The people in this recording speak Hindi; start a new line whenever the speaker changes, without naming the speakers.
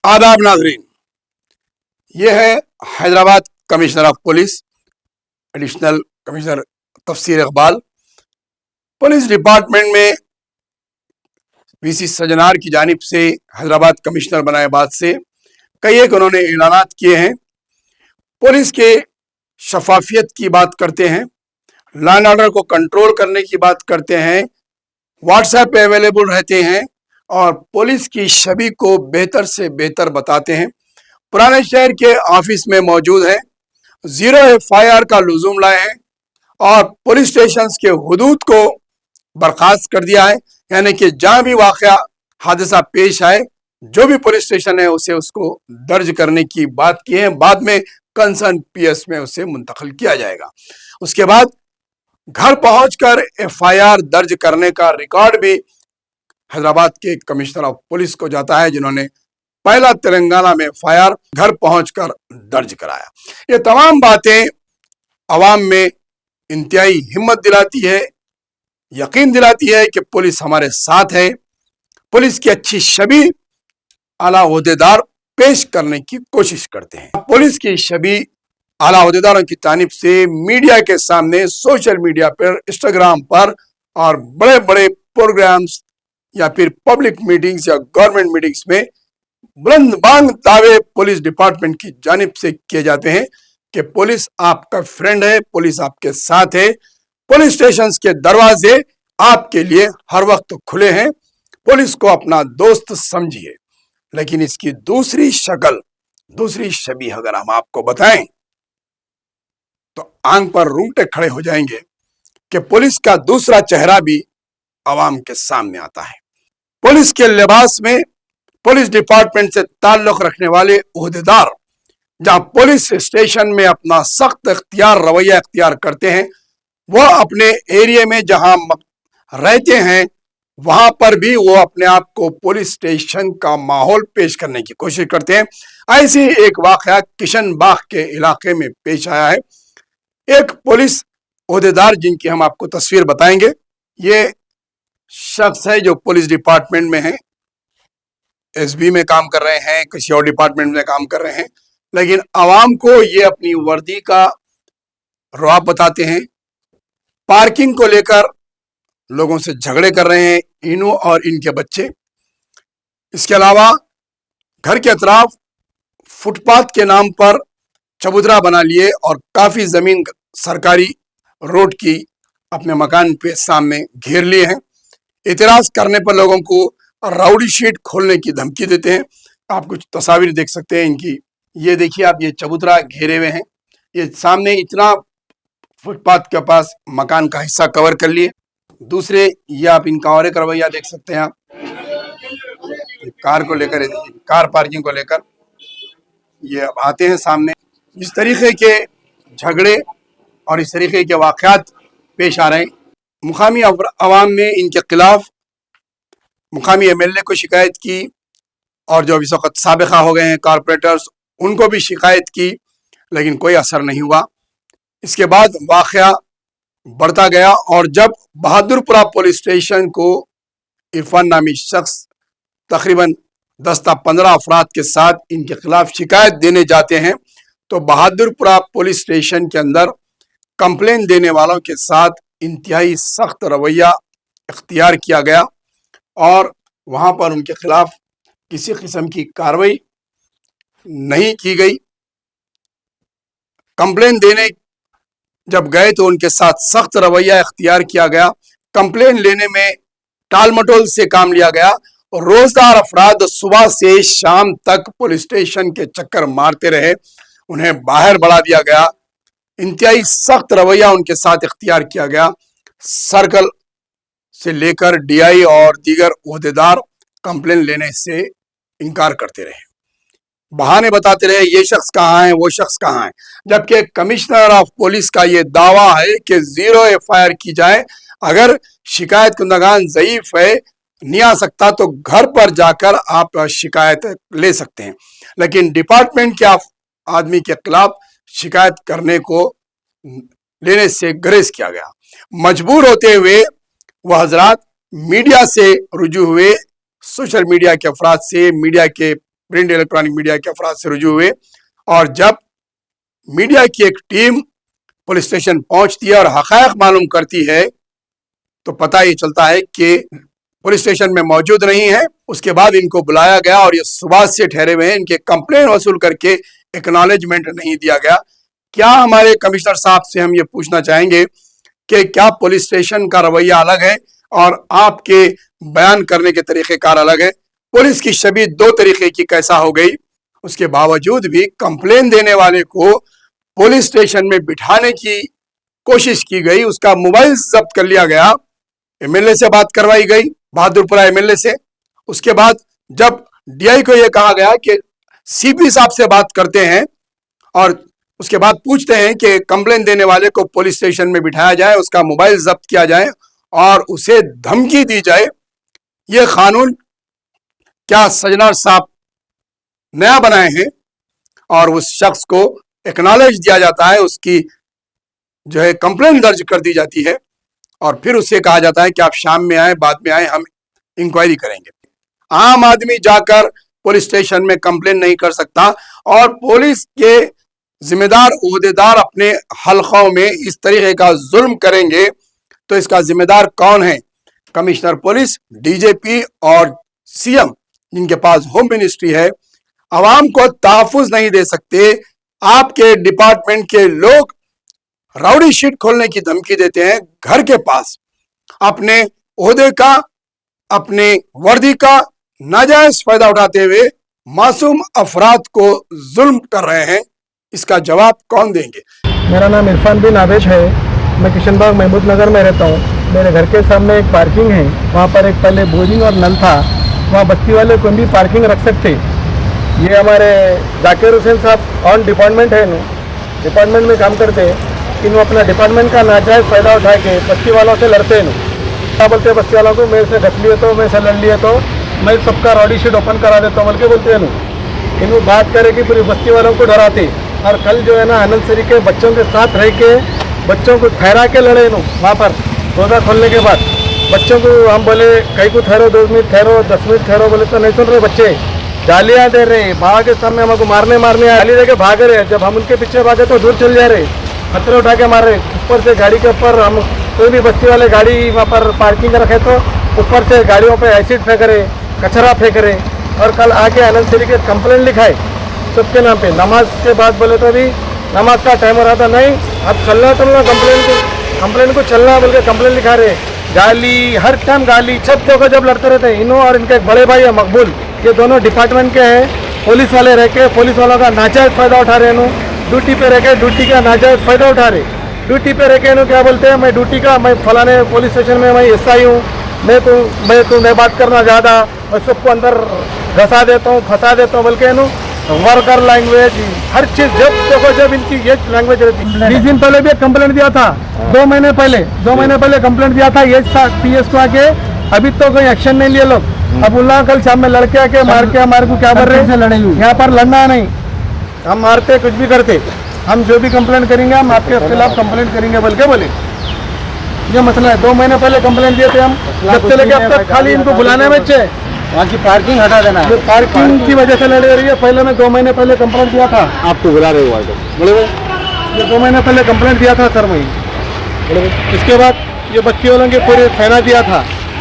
आदाब नाजरीन, ये है Hyderabad commissioner of police additional commissioner तफसीर इकबाल। पुलिस डिपार्टमेंट में वीसी सजनार की जानिब से हैदराबाद कमिश्नर बनाए बाद से कई एक उन्होंने ऐलानात किए हैं। पुलिस के शफाफियत की बात करते हैं, लॉ एंड ऑर्डर को कंट्रोल करने की बात करते हैं, व्हाट्सएप पे अवेलेबल रहते हैं और पुलिस की छवि को बेहतर से बेहतर बताते हैं। पुराने शहर के ऑफिस में मौजूद है, 0 FIR का लुज़ूम लाए हैं और पुलिस स्टेशन के हुदूद को बर्खास्त कर दिया है। यानी कि जहां भी वाकया हादसा पेश आए, जो भी पुलिस स्टेशन है उसे उसको दर्ज करने की बात की है। बाद में कंसर्न PS में उसे मुंतकिल किया जाएगा। उसके बाद घर पहुंचकर FIR दर्ज करने का रिकॉर्ड भी हैदराबाद के कमिश्नर ऑफ पुलिस को जाता है, जिन्होंने पहला तेलंगाना में FIR घर पहुंचकर दर्ज कराया। ये तमाम बातें अवाम में इंतहाई हिम्मत दिलाती है, यकीन दिलाती है कि पुलिस हमारे साथ है। पुलिस की अच्छी छवि आला ओहदेदार पेश करने की कोशिश करते हैं। पुलिस की छवि आला ओहदेदारों की जानिब से मीडिया के सामने, सोशल मीडिया पर, इंस्टाग्राम पर और बड़े बड़े प्रोग्राम्स या फिर पब्लिक मीटिंग्स या गवर्नमेंट मीटिंग्स में बुलंद बांग दावे पुलिस डिपार्टमेंट की जानिब से किए जाते हैं कि पुलिस आपका फ्रेंड है, पुलिस आपके साथ है, पुलिस स्टेशन के दरवाजे आपके लिए हर वक्त खुले हैं, पुलिस को अपना दोस्त समझिए। लेकिन इसकी दूसरी शक्ल, दूसरी छवि अगर हम आपको बताएं तो आंख पर रूंगटे खड़े हो जाएंगे कि पुलिस का दूसरा चेहरा भी आवाम के सामने आता है। पुलिस के लिबास में पुलिस डिपार्टमेंट से ताल्लुक रखने वाले ओहदेदार जहां पुलिस स्टेशन में अपना सख्त रवैया इख्तियार करते हैं, वो अपने एरिया में जहां रहते हैं वहां पर भी वो अपने आप को पुलिस स्टेशन का माहौल पेश करने की कोशिश करते हैं। ऐसी एक वाकया किशन बाग के इलाके में पेश आया है। एक पुलिस ओहदेदार जिनकी हम आपको तस्वीर बताएंगे, ये शख्स है जो पुलिस डिपार्टमेंट में है, SB में काम कर रहे हैं, किसी और डिपार्टमेंट में काम कर रहे हैं, लेकिन आवाम को ये अपनी वर्दी का रौब बताते हैं। पार्किंग को लेकर लोगों से झगड़े कर रहे हैं इनो और इनके बच्चे। इसके अलावा घर के अतराफ फुटपाथ के नाम पर चबूतरा बना लिए और काफी जमीन सरकारी रोड की अपने मकान पे सामने घेर लिए हैं। इतराज करने पर लोगों को राउडी शीट खोलने की धमकी देते हैं। आप कुछ तस्वीर देख सकते हैं इनकी। ये देखिए आप, ये चबूतरा घेरे हुए हैं, ये सामने इतना फुटपाथ के पास मकान का हिस्सा कवर कर लिए। दूसरे ये आप इनका और एक रवैया देख सकते हैं। आप कार को लेकर, कार पार्किंग को लेकर ये अब आते हैं सामने। इस तरीके के झगड़े और इस तरीके के वाक़यात पेश आ रहे हैं। मुकामी अवाम ने इनके खिलाफ मुकामी MLA को शिकायत की और जो इस वक्त साबिका हो गए हैं कारपोरेटर्स, उनको भी शिकायत की, लेकिन कोई असर नहीं हुआ। इसके बाद वाक़या बढ़ता गया और जब बहादुरपुरा पुलिस स्टेशन को इरफान नामी शख्स तकरीबन 10-15 अफराद के साथ इनके खिलाफ शिकायत देने जाते हैं, तो बहादुरपुरा पुलिस स्टेशन के अंदर कंप्लेन देने वालों के साथ इंतहाई सख्त रवैया इख्तियार किया गया और वहाँ पर उनके खिलाफ किसी किस्म की कार्रवाई नहीं की गई। कंप्लेन देने जब गए तो उनके साथ सख्त रवैया इख्तियार किया गया। कंप्लेन लेने में टाल मटोल से काम लिया गया और रोजदार अफराद सुबह से शाम तक पुलिस स्टेशन के चक्कर मारते रहे, उन्हें बाहर बढ़ा दिया गया। इंतहाई सख्त रवैया उनके साथ इख्तियार किया गया। सर्कल से लेकर DI और दीगर ओहदेदार कंप्लेन लेने से इनकार करते रहे, बहाने बताते रहे, ये शख्स कहाँ है, वो शख्स कहाँ है, जबकि कमिश्नर ऑफ पुलिस का ये दावा है कि 0 FIR की जाए। अगर शिकायत कुंदगान ज़ईफ है, नहीं आ सकता, तो घर पर जाकर आप शिकायत ले सकते हैं, लेकिन डिपार्टमेंट के आदमी के खिलाफ शिकायत करने को लेने से गुरेज किया गया। मजबूर होते हुए वह हजरात मीडिया से रुजू हुए, सोशल मीडिया के अफराद से, मीडिया के प्रिंट इलेक्ट्रॉनिक मीडिया के अफराद से रुजू हुए और जब मीडिया की एक टीम पुलिस स्टेशन पहुंचती है और हक़ाइक़ मालूम करती है तो पता ये चलता है कि पुलिस स्टेशन में मौजूद नहीं है। उसके बाद इनको बुलाया गया और ये सुबह से ठहरे हुए हैं, इनके कंप्लेन वसूल करके एक्नॉलेजमेंट नहीं दिया गया। क्या हमारे कमिश्नर साहब से हम ये पूछना चाहेंगे कि क्या पुलिस स्टेशन का रवैया अलग है और आपके बयान करने के तरीक़ेकार अलग है? पुलिस की शबीह दो तरीके की कैसा हो गई? उसके बावजूद भी कंप्लेन देने वाले को पुलिस स्टेशन में बिठाने की कोशिश की गई, उसका मोबाइल जब्त कर लिया गया, एमएलए से बात करवाई गई, बहादुरपुरा एमएलए से। उसके बाद जब डीआई को यह कहा गया कि सीपी साहब से बात करते हैं और उसके बाद पूछते हैं कि कंप्लेन देने वाले को पुलिस स्टेशन में बिठाया जाए, उसका मोबाइल जब्त किया जाए और उसे धमकी दी जाए। यह कानून क्या सजनार साहब नया बनाए हैं? और उस शख्स को एक्नॉलेज दिया जाता है, उसकी जो है कंप्लेन दर्ज कर दी जाती है और फिर उससे कहा जाता है कि आप शाम में आए, बाद में आए, हम इंक्वायरी करेंगे। आम आदमी जाकर पुलिस स्टेशन में कंप्लेन नहीं कर सकता और पुलिस के जिम्मेदार ओहदेदार अपने हलकों में इस तरीके का जुल्म करेंगे तो इसका जिम्मेदार कौन है? कमिश्नर पुलिस, डीजीपी और सीएम, जिनके पास होम मिनिस्ट्री है। अवाम को तहफ़्फ़ुज़ नहीं दे सकते। आपके डिपार्टमेंट के लोग राउडी शीट खोलने की धमकी देते हैं घर के पास, अपने ओहदे का, अपने वर्दी का नाजायज फायदा उठाते हुए मासूम अफराद को जुल्म कर रहे हैं। इसका जवाब कौन देंगे?
मेरा नाम इरफान बिन आवेश है। मैं किशनबाग महमूद नगर में रहता हूँ। मेरे घर के सामने एक पार्किंग है, वहाँ पर एक पहले बोरिंग और नल था, वहाँ बस्ती वाले कोई भी पार्किंग रख सकते। ये हमारे जाकिर हुसैन साहब ऑन डिपार्टमेंट है, डिपार्टमेंट में काम करते हैं, कि वो अपना डिपार्टमेंट का नाजायज़ फ़ायदा उठा के बस्ती वालों से लड़ते हैं। क्या बोलते हैं बस्ती वालों को, मेरे से घस लिए तो, मेरे से लड़ लिए तो मैं सबका रॉडी शीट ओपन करा देता हूँ बोल के बोलते हैं। इनको बात करे कि पूरी बस्ती वालों को डराते। और कल जो है ना आनंद सरी के बच्चों के साथ रह के बच्चों को ठहरा के लड़े वहाँ पर रोज़ा खोलने के बाद। बच्चों को हम बोले कहीं को ठहरो, 2 मिनट ठहरो, 10 मिनट ठहरो, बोले तो नहीं सुन रहे बच्चे, गालियाँ दे रहे, भाग के सामने हमको मारने गाली दे के भाग रहे। जब हम उनके पीछे भागे तो दूर चल जा रहे, खतरे उठा के मार रहे। ऊपर से गाड़ी के ऊपर हम कोई भी बस्ती वाले गाड़ी वहाँ पर पार्किंग रखे तो ऊपर से गाड़ियों पे एसिड फेंक रहे, कचरा फेंक रहे। और कल आके आनंद सरी के कंप्लेंट लिखाए सबके नाम पे। नमाज के बाद बोले तो अभी नमाज का टाइम हो रहा था, नहीं अब चलना तुम लोग कंप्लेंट को चलना बोल के कंप्लेंट लिखा रहे। गाली हर टाइम गाली, छत देखो जब लड़ते रहते हैं। इन्हों और इनके एक बड़े भाई है मकबूल, ये दोनों डिपार्टमेंट के हैं, पुलिस वाले रह के पुलिस वालों का नाजायज़ फ़ायदा उठा रहे हैं। ड्यूटी पे रह के ड्यूटी का नाजायज़ फ़ायदा उठा रहे। ड्यूटी पे रह के क्या बोलते हैं, मैं ड्यूटी का, मैं फलाने पुलिस स्टेशन में मैं एसआई हूँ, मैं बात करना ज़्यादा, मैं सबको अंदर घसा देता हूँ, फंसा देता हूँ बोल के वर्कर लैंग्वेज, हर चीज़ जब देखो जब इनकी ये लैंग्वेज रहती है। 20 दिन पहले भी एक कंप्लेंट दिया था, 2 महीने पहले कंप्लेंट दिया था ये पीएस को आके, अभी तो कोई एक्शन नहीं लिए लोग। अब उल्ला कल शाम में लड़के आके मार के हमारे को क्या कर रहे हैं, यहाँ पर लड़ना नहीं, हम मारते कुछ भी करते, हम जो भी कंप्लेंट करेंगे हम आपके खिलाफ कंप्लेंट करेंगे बोल के बोले। ये मसला है। 2 महीने पहले कंप्लेंट दिए थे हम, जब से लेके अब तक खाली इनको बुलाने में चे
वहाँ की पार्किंग हटा देना है।
पार्किंग की वजह से लड़ रही है। पहले मैं 2 महीने पहले कंप्लेंट दिया था।
आपको बुला रहे हो बोले
ये 2 महीने पहले कंप्लेंट दिया था सर मैं। इसके बाद ये बच्ची वालों के पूरे फैना दिया था।